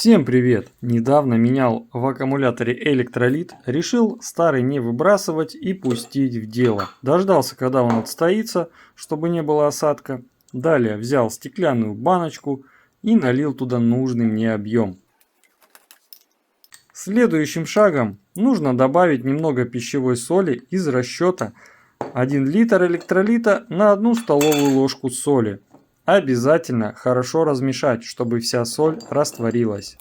Всем привет! Недавно менял в аккумуляторе электролит, решил старый не выбрасывать и пустить в дело. Дождался, когда он отстоится, чтобы не было осадка. Далее взял стеклянную баночку и налил туда нужный мне объем. Следующим шагом нужно добавить немного пищевой соли из расчета 1 литр электролита на 1 столовую ложку соли. Обязательно хорошо размешать, чтобы вся соль растворилась.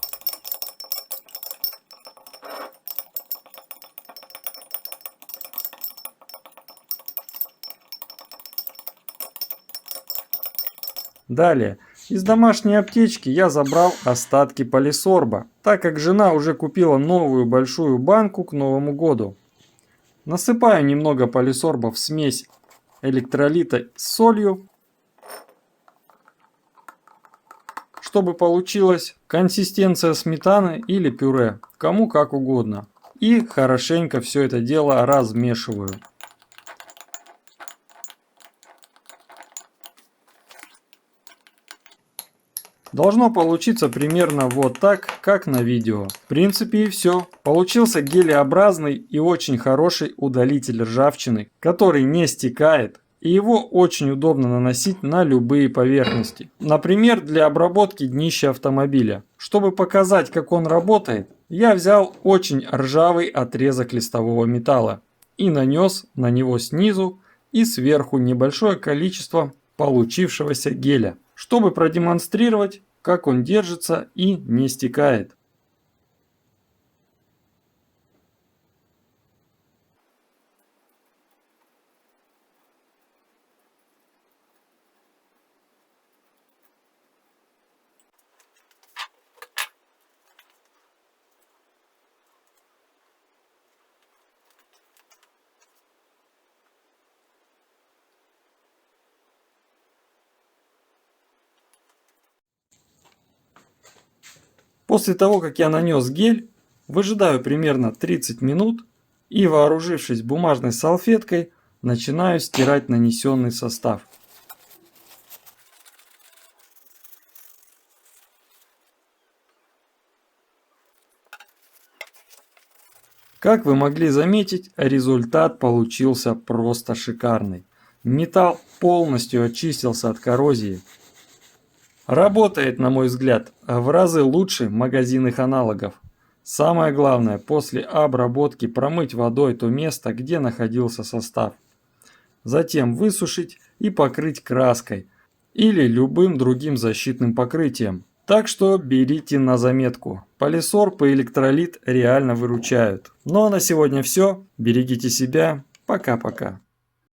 Далее, из домашней аптечки я забрал остатки полисорба, так как жена уже купила новую большую банку к Новому году. Насыпаю немного полисорба в смесь электролита с солью, чтобы получилась консистенция сметаны или пюре, кому как угодно. И хорошенько все это дело размешиваю. Должно получиться примерно вот так, как на видео. В принципе и все. Получился гелеобразный и очень хороший удалитель ржавчины, который не стекает. И его очень удобно наносить на любые поверхности. Например, для обработки днища автомобиля. Чтобы показать, как он работает, я взял очень ржавый отрезок листового металла и нанес на него снизу и сверху небольшое количество получившегося геля, чтобы продемонстрировать, как он держится и не стекает. После того, как я нанес гель, выжидаю примерно 30 минут и, вооружившись бумажной салфеткой, начинаю стирать нанесенный состав. Как вы могли заметить, результат получился просто шикарный. Металл полностью очистился от коррозии. Работает, на мой взгляд, в разы лучше магазинных аналогов. Самое главное, после обработки промыть водой то место, где находился состав. Затем высушить и покрыть краской или любым другим защитным покрытием. Так что берите на заметку. Полисорб и электролит реально выручают. Ну а на сегодня все. Берегите себя. Пока-пока.